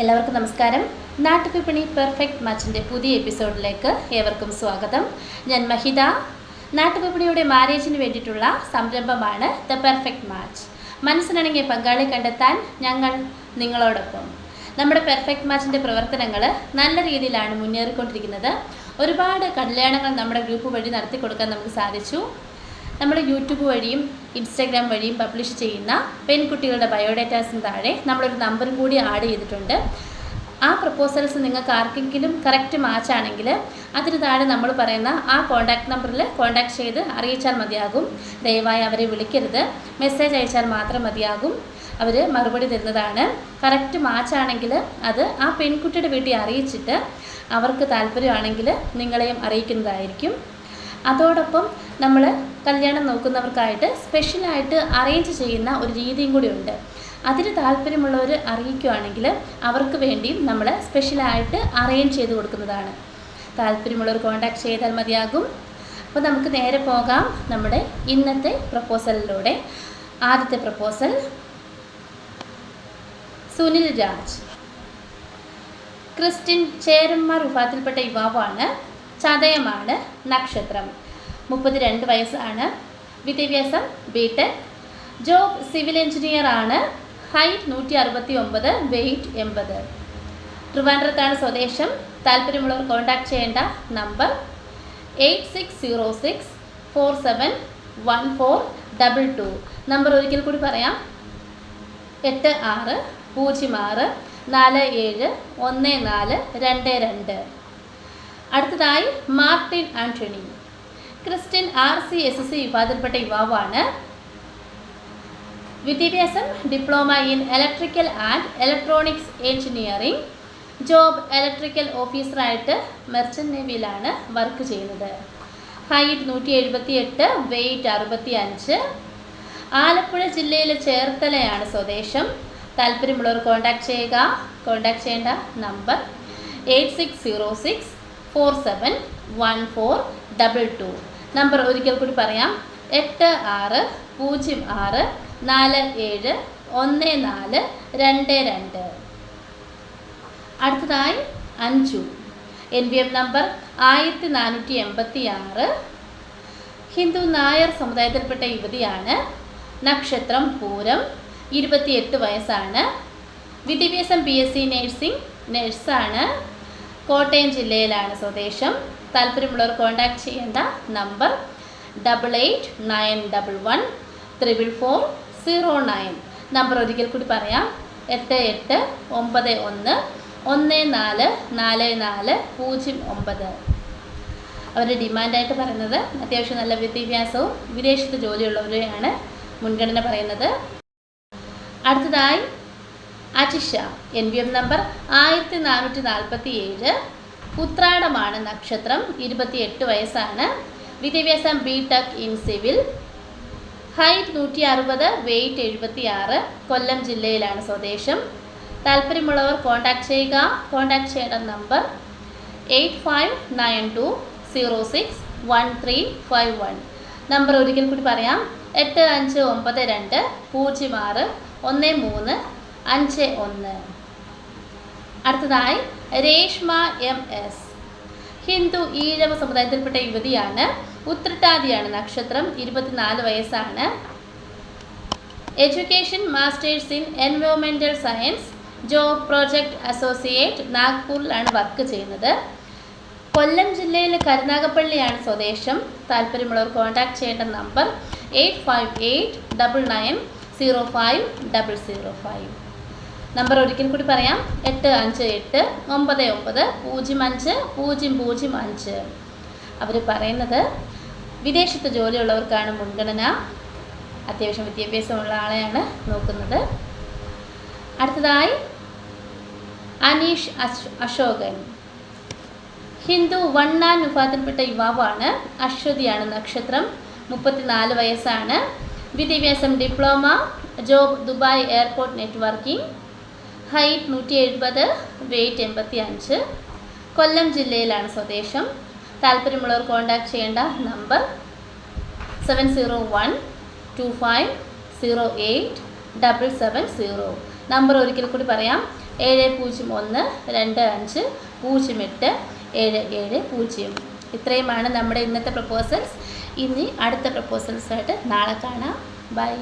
എല്ലാവർക്കും നമസ്കാരം. നാട്ടുവിപണി പെർഫെക്റ്റ് മാച്ചിൻ്റെ പുതിയ എപ്പിസോഡിലേക്ക് ഏവർക്കും സ്വാഗതം. ഞാൻ മഹിത. നാട്ടുവിപണിയുടെ മാരേജിന് വേണ്ടിയിട്ടുള്ള സംരംഭമാണ് ദ പെർഫെക്റ്റ് മാച്ച്. മനസ്സിനിണങ്ങിയ പങ്കാളി കണ്ടെത്താൻ ഞങ്ങൾ നിങ്ങളോടൊപ്പം. നമ്മുടെ പെർഫെക്റ്റ് മാച്ചിൻ്റെ പ്രവർത്തനങ്ങൾ നല്ല രീതിയിലാണ് മുന്നേറിക്കൊണ്ടിരിക്കുന്നത്. ഒരുപാട് കല്യാണങ്ങൾ നമ്മുടെ ഗ്രൂപ്പ് വഴി നടത്തി കൊടുക്കാൻ നമുക്ക് സാധിച്ചു. നമ്മൾ യൂട്യൂബ് വഴിയും ഇൻസ്റ്റാഗ്രാം വഴിയും പബ്ലിഷ് ചെയ്യുന്ന പെൺകുട്ടികളുടെ ബയോഡേറ്റാസിന് താഴെ നമ്മളൊരു നമ്പർ കൂടി ആഡ് ചെയ്തിട്ടുണ്ട്. ആ പ്രപ്പോസൽസ് നിങ്ങൾക്ക് ആർക്കെങ്കിലും കറക്റ്റ് മാച്ച് ആണെങ്കിൽ അതിന് താഴെ നമ്മൾ പറയുന്ന ആ കോൺടാക്റ്റ് നമ്പറിൽ കോൺടാക്ട് ചെയ്ത് അറിയിച്ചാൽ മതിയാകും. ദയവായി അവരെ വിളിക്കരുത്, മെസ്സേജ് അയച്ചാൽ മാത്രം മതിയാകും. അവർ മറുപടി തരുന്നതാണ്. കറക്റ്റ് മാച്ച് ആണെങ്കിൽ അത് ആ പെൺകുട്ടിയുടെ വീട്ടിൽ അറിയിച്ചിട്ട് അവർക്ക് താല്പര്യമാണെങ്കിൽ നിങ്ങളെയും അറിയിക്കുന്നതായിരിക്കും. അതോടൊപ്പം നമ്മൾ കല്യാണം നോക്കുന്നവർക്കായിട്ട് സ്പെഷ്യലായിട്ട് അറേഞ്ച് ചെയ്യുന്ന ഒരു രീതിയും കൂടി ഉണ്ട്. അതിന് താല്പര്യമുള്ളവർ അറിയിക്കുകയാണെങ്കിൽ അവർക്ക് വേണ്ടിയും നമ്മൾ സ്പെഷ്യലായിട്ട് അറേഞ്ച് ചെയ്ത് കൊടുക്കുന്നതാണ്. താല്പര്യമുള്ളവർ കോൺടാക്ട് ചെയ്താൽ മതിയാകും. അപ്പോൾ നമുക്ക് നേരെ പോകാം നമ്മുടെ ഇന്നത്തെ പ്രപ്പോസലിലൂടെ. ആദ്യത്തെ പ്രപ്പോസൽ, സുനിൽ രാജ്, ക്രിസ്ത്യൻ ചേരന്മാർ വിഭാഗത്തിൽപ്പെട്ട യുവാവാണ്. ചതയമാണ് നക്ഷത്രം. 32 വയസ്സാണ്. വിദ്യാഭ്യാസം ബിടെക്. ജോബ് സിവിൽ എഞ്ചിനീയർ ആണ്. Height 169, weight 80. ട്രിവാൻഡ്രത്താണ് സ്വദേശം. താല്പര്യമുള്ളവർ കോൺടാക്ട് ചെയ്യേണ്ട നമ്പർ 8606471422. നമ്പർ ഒരിക്കൽ കൂടി പറയാം, 8606471422. അടുത്തതായി മാർട്ടിൻ ആൻ്റണി, ക്രിസ്ത്യൻ RCSC വിഭാഗത്തിൽപ്പെട്ട യുവാവാണ്. വിദ്യാഭ്യാസം diploma in electrical and electronics engineering. Job electrical ഓഫീസറായിട്ട് മെർച്ചൻ്റ് നേവിയിലാണ് വർക്ക് ചെയ്യുന്നത്. Height 178, weight 65. ആലപ്പുഴ ജില്ലയിലെ ചേർത്തലയാണ് സ്വദേശം. താല്പര്യമുള്ളവർ കോൺടാക്ട് ചെയ്യുക. കോൺടാക്ട് ചെയ്യേണ്ട നമ്പർ 8606471422. നമ്പർ ഒരിക്കൽ കൂടി പറയാം, 8606471422. അടുത്തതായി അഞ്ചു, NVM നമ്പർ 1486. ഹിന്ദു നായർ സമുദായത്തിൽപ്പെട്ട യുവതിയാണ്. നക്ഷത്രം പൂരം. 28 വയസ്സാണ്. വിദ്യാഭ്യാസം BSc നഴ്സിംഗ്, നഴ്സാണ്. കോട്ടയം ജില്ലയിലാണ് സ്വദേശം. താല്പര്യമുള്ളവർ കോൺടാക്ട് ചെയ്യേണ്ട നമ്പർ 8891144009. നമ്പർ ഒരിക്കൽ കൂടി പറയാം, 8891144409. അവരുടെ ഡിമാൻഡായിട്ട് പറയുന്നത് അത്യാവശ്യം നല്ല വിദ്യാഭ്യാസവും വിദേശത്ത് ജോലിയുള്ളവരെയാണ് മുൻഗണന പറയുന്നത്. അടുത്തതായി അജിഷ, NVM നമ്പർ 1447. ഉത്രാടമാണ് നക്ഷത്രം. 28 വയസ്സാണ്. വിദ്യാഭ്യാസം BTech in civil. Height 160, weight 76. Kollam ജില്ലയിലാണ് സ്വദേശം. താല്പര്യമുള്ളവർ കോൺടാക്ട് ചെയ്യുക. കോൺടാക്ട് ചെയ്യേണ്ട നമ്പർ 8592061351. നമ്പർ ഒരിക്കൽ കൂടി പറയാം, 8592061351. അടുത്തതായി രേഷ്മ MS, ഹിന്ദു ഈഴവ സമുദായത്തിൽപ്പെട്ട യുവതിയാണ്. ഉത്രട്ടാതിയാണ് നക്ഷത്രം. 24 വയസ്സാണ്. Education masters in environmental science. Job project associate, നാഗ്പൂരിലാണ് വർക്ക് ചെയ്യുന്നത്. കൊല്ലം ജില്ലയിലെ കരുനാഗപ്പള്ളിയാണ് സ്വദേശം. താല്പര്യമുള്ളവർ കോൺടാക്ട് ചെയ്യേണ്ട നമ്പർ 8589905005. നമ്പർ ഒരിക്കൽ കൂടി പറയാം, 8589905005. അവർ പറയുന്നത് വിദേശത്ത് ജോലിയുള്ളവർക്കാണ് മുൻഗണന. അത്യാവശ്യം വിദ്യാഭ്യാസമുള്ള ആളെയാണ് നോക്കുന്നത്. അടുത്തതായി അനീഷ് അശോകൻ, ഹിന്ദു വണ്ണാൻ വിഭാഗത്തിൽപ്പെട്ട യുവാവാണ്. അശ്വതിയാണ് നക്ഷത്രം. 34 വയസ്സാണ്. വിദ്യാഭ്യാസം diploma. Job Dubai airport networking. Height 170, weight 85. Kollam ജില്ലയിലാണ് സ്വദേശം. താല്പര്യമുള്ളവർ കോൺടാക്ട് ചെയ്യേണ്ട നമ്പർ 70125087770. നമ്പർ ഒരിക്കൽ കൂടി പറയാം: 70125087700. ഇത്രയുമാണ് നമ്മുടെ ഇന്നത്തെ പ്രപ്പോസൽസ്. ഇനി അടുത്ത പ്രപ്പോസൽസായിട്ട് നാളെ കാണാം. ബൈ.